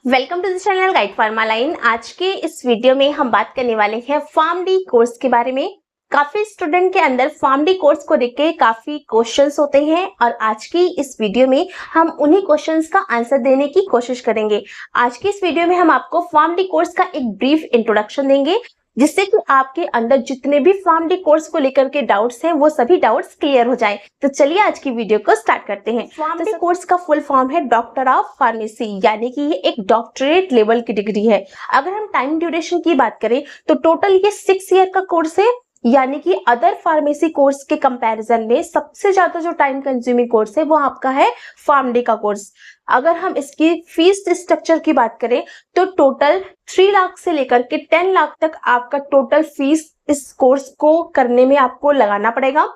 Welcome to the channel Guide Pharma Line. आज के इस वीडियो में हम बात करने वाले हैं फार्मडी कोर्स के बारे में। काफी स्टूडेंट के अंदर फार्मडी कोर्स को देख के काफी क्वेश्चंस होते हैं और आज की इस वीडियो में हम उन्हीं क्वेश्चंस का आंसर देने की कोशिश करेंगे। आज की इस वीडियो में हम आपको फार्मडी कोर्स का एक ब्रीफ इंट्रोडक्शन देंगे जिससे कि आपके अंदर जितने भी फार्मडी कोर्स को लेकर के डाउट्स हैं वो सभी डाउट्स क्लियर हो जाएं। तो चलिए आज की वीडियो को स्टार्ट करते हैं। फार्मडी कोर्स का फुल फॉर्म है डॉक्टर ऑफ फार्मेसी, यानी कि ये एक डॉक्टरेट लेवल की डिग्री है। अगर हम टाइम ड्यूरेशन की बात करें तो टोटल ये 6 ईयर का कोर्स है, यानी कि अदर फार्मेसी कोर्स के कंपैरिजन में सबसे ज्यादा जो टाइम कंज्यूमिंग कोर्स है वो आपका है फार्मडी का कोर्स। अगर हम इसकी फीस स्ट्रक्चर की बात करें तो टोटल 3 लाख से लेकर के 10 लाख तक आपका टोटल फीस इस कोर्स को करने में आपको लगाना पड़ेगा।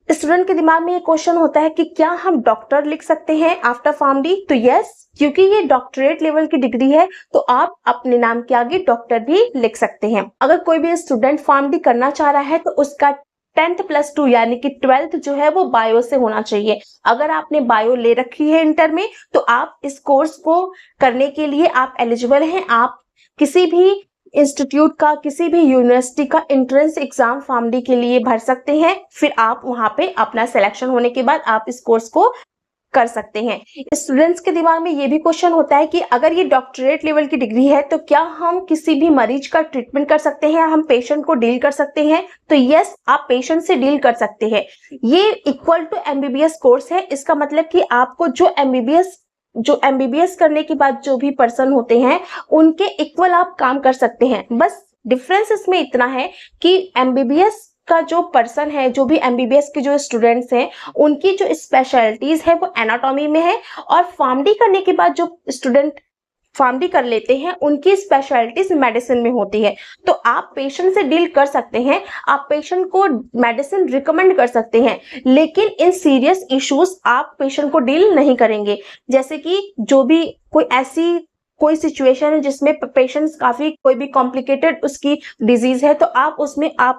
स्टूडेंट के दिमाग में ये क्वेश्चन होता है कि क्या हम डॉक्टर लिख सकते हैं आफ्टर फार्मडी? तो यस, क्योंकि ये डॉक्टरेट लेवल की डिग्री है तो आप अपने नाम के आगे डॉक्टर भी लिख सकते हैं। अगर कोई भी स्टूडेंट फार्मडी करना चाह रहा है तो उसका 10th+2 यानी कि 12th जो है वो बायो से होना चाहिए। अगर आपने बायो ले रखी है इंटर में तो आप इस कोर्स को करने के लिए आप एलिजिबल हैं। आप किसी भी इंस्टीट्यूट का, किसी भी यूनिवर्सिटी का एंट्रेंस एग्जाम फार्मडी के लिए भर सकते हैं। फिर आप वहां पे अपना सिलेक्शन होने के बाद आप इस कोर्स को कर सकते हैं। स्टूडेंट्स के दिमाग में ये भी क्वेश्चन होता है कि अगर ये डॉक्टरेट लेवल की डिग्री है तो क्या हम किसी भी मरीज का ट्रीटमेंट कर सकते हैं, हम पेशेंट को डील कर सकते हैं? तो यस, आप पेशेंट से डील कर सकते हैं। ये इक्वल टू एमबीबीएस कोर्स है। इसका मतलब कि आपको जो एमबीबीएस करने के बाद जो भी पर्सन होते हैं उनके इक्वल आप काम कर सकते हैं। बस डिफरेंस इसमें इतना है कि एमबीबीएस का जो पर्सन है, जो भी एमबीबीएस के जो स्टूडेंट्स हैं, उनकी जो स्पेशलिटीज है वो एनाटॉमी में है और फार्मडी करने के बाद जो स्टूडेंट फार्मडी कर लेते हैं उनकी स्पेशलिटीज मेडिसिन में होती है। तो आप पेशेंट से डील कर सकते हैं, आप पेशेंट को मेडिसिन रिकमेंड कर सकते हैं, लेकिन इन सीरियस इश्यूज आप पेशेंट को डील नहीं करेंगे। जैसे कि जो भी कोई सिचुएशन है जिसमें पेशेंट्स काफी कोई भी कॉम्प्लिकेटेड उसकी डिजीज है तो आप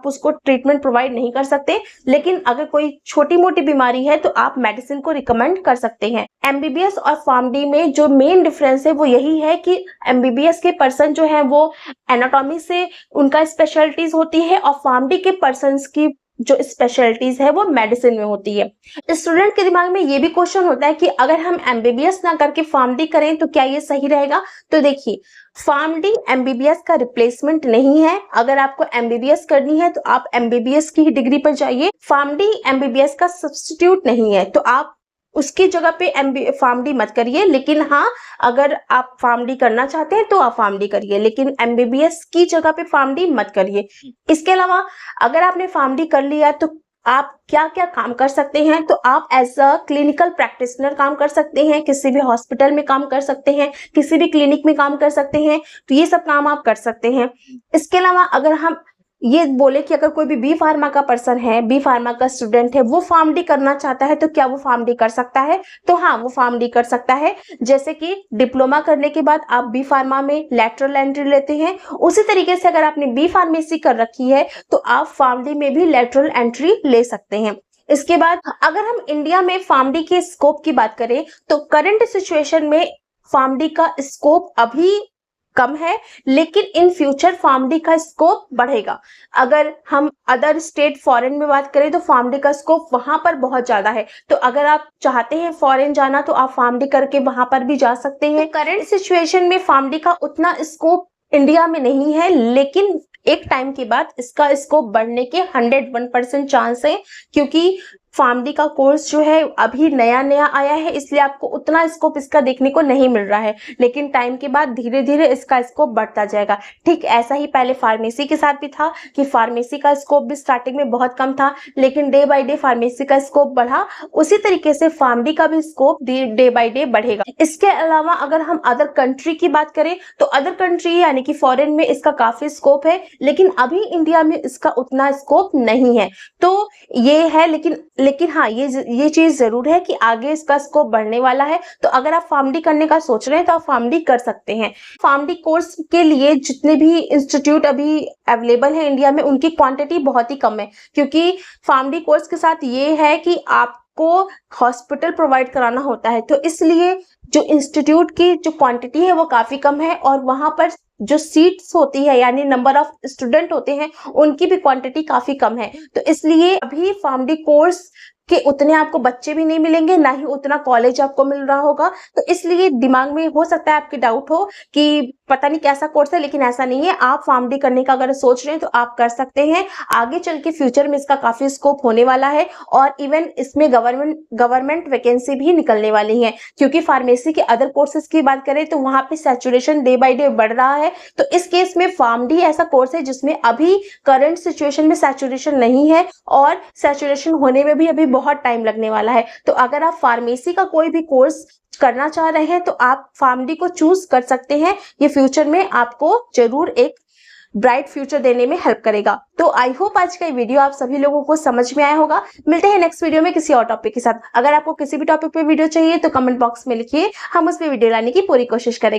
उसको ट्रीटमेंट प्रोवाइड नहीं कर सकते, लेकिन अगर कोई छोटी मोटी बीमारी है तो आप मेडिसिन को रिकमेंड कर सकते हैं। एमबीबीएस और फार्मडी में जो मेन डिफरेंस है वो यही है कि एमबीबीएस के पर्सन जो है वो एनाटॉमी से उनका स्पेशलिटीज होती है और फार्मडी के पर्सन की जो स्पेशलिटीज है वो मेडिसिन में होती है। स्टूडेंट के दिमाग में ये भी क्वेश्चन होता है कि अगर हम एमबीबीएस ना करके फार्मडी करें तो क्या ये सही रहेगा? तो देखिए, फार्मडी एमबीबीएस का रिप्लेसमेंट नहीं है। अगर आपको एमबीबीएस करनी है तो आप एमबीबीएस की ही डिग्री पर जाइए। फार्मडी एमबीबीएस का सब्स्टिट्यूट नहीं है तो आप उसकी जगह पे फार्मडी मत करिए। लेकिन हाँ, अगर आप फार्मडी करना चाहते हैं तो आप फार्मडी करिए, लेकिन एमबीबीएस की जगह पे फार्मडी मत करिए। इसके अलावा अगर आपने फार्मडी कर लिया तो आप क्या क्या काम कर सकते हैं? तो आप एज अ क्लिनिकल प्रैक्टिशनर काम कर सकते हैं, किसी भी हॉस्पिटल में काम कर सकते हैं, किसी भी क्लिनिक में काम कर सकते हैं। तो ये सब काम आप कर सकते हैं। इसके अलावा अगर हम ये बोले कि अगर कोई भी बी फार्मा का पर्सन है, बी फार्मा का स्टूडेंट है, वो फार्मडी करना चाहता है तो क्या वो फार्मडी कर सकता है? तो हाँ, वो फार्मडी कर सकता है। जैसे कि डिप्लोमा करने के बाद आप बी फार्मा में लैटरल एंट्री लेते हैं, उसी तरीके से अगर आपने बी फार्मेसी कर रखी है तो आप फार्मडी में भी लैटरल एंट्री ले सकते हैं। इसके बाद अगर हम इंडिया में फार्मडी के स्कोप की बात करें तो करंट सिचुएशन में फार्मडी का स्कोप अभी कम है, लेकिन इन फ्यूचर फार्मडी का स्कोप बढ़ेगा। अगर हम अदर स्टेट फॉरेन में बात करें तो फार्मडी का स्कोप वहां पर बहुत ज्यादा है। तो अगर आप चाहते हैं फॉरेन जाना तो आप फार्मडी करके वहां पर भी जा सकते हैं। करंट सिचुएशन में फार्मडी का उतना स्कोप इंडिया में नहीं है, लेकिन एक टाइम के बाद इसका स्कोप बढ़ने के 101% चांस है, क्योंकि फार्मडी का कोर्स जो है अभी नया नया आया है, इसलिए आपको उतना स्कोप इसका देखने को नहीं मिल रहा है, लेकिन टाइम के बाद धीरे धीरे इसका स्कोप बढ़ता जाएगा। ठीक ऐसा ही पहले फार्मेसी के साथ भी था कि फार्मेसी का स्कोप भी स्टार्टिंग में बहुत कम था, लेकिन डे बाय डे फार्मेसी का स्कोप बढ़ा। उसी तरीके से फार्मडी का भी स्कोप डे बाय डे बढ़ेगा। इसके अलावा अगर हम अदर कंट्री की बात करें तो अदर कंट्री यानी कि फॉरेन में इसका काफी स्कोप है, लेकिन अभी इंडिया में इसका उतना स्कोप नहीं है। तो ये है, लेकिन लेकिन हाँ, ये चीज जरूर है कि आगे इसका स्कोप बढ़ने वाला है। तो अगर आप फार्मडी करने का सोच रहे हैं तो आप फार्मडी कर सकते हैं। फार्मडी कोर्स के लिए जितने भी इंस्टीट्यूट अभी अवेलेबल है इंडिया में, उनकी क्वांटिटी बहुत ही कम है, क्योंकि फार्मडी कोर्स के साथ ये है कि आपको हॉस्पिटल प्रोवाइड कराना होता है। तो इसलिए जो इंस्टीट्यूट की जो क्वांटिटी है वो काफी कम है, और वहां पर जो सीट्स होती है यानी नंबर ऑफ स्टूडेंट होते हैं उनकी भी क्वांटिटी काफी कम है। तो इसलिए अभी फार्मडी कोर्स के उतने आपको बच्चे भी नहीं मिलेंगे, ना ही उतना कॉलेज आपको मिल रहा होगा। तो इसलिए दिमाग में हो सकता है आपके डाउट हो कि पता नहीं कैसा कोर्स है, लेकिन ऐसा नहीं है। आप फार्मडी करने का अगर सोच रहे हैं तो आप कर सकते हैं। आगे चल के फ्यूचर में इसका काफी स्कोप होने वाला है, और इवन इसमें गवर्नमेंट वैकेंसी भी निकलने वाली है, क्योंकि फार्मेसी के अदर कोर्सेज की बात करें तो वहां पे सैचुरेशन डे बाय डे बढ़ रहा है। तो इस केस में फार्मडी ऐसा कोर्स है जिसमें अभी करंट सिचुएशन में सैचुरेशन नहीं है, और सैचुरेशन होने में भी अभी बहुत टाइम लगने वाला है। तो अगर आप फार्मेसी का कोई भी कोर्स करना चाह रहे हैं तो आप फार्मडी को चूज कर सकते हैं। ये फ्यूचर में आपको जरूर एक ब्राइट फ्यूचर देने में हेल्प करेगा। तो आई होप आज का ये वीडियो आप सभी लोगों को समझ में आया होगा। मिलते हैं नेक्स्ट वीडियो में किसी और टॉपिक के साथ। अगर आपको किसी भी टॉपिक पे वीडियो चाहिए तो कमेंट बॉक्स में लिखिए, हम उस पे वीडियो लाने की पूरी कोशिश करेंगे।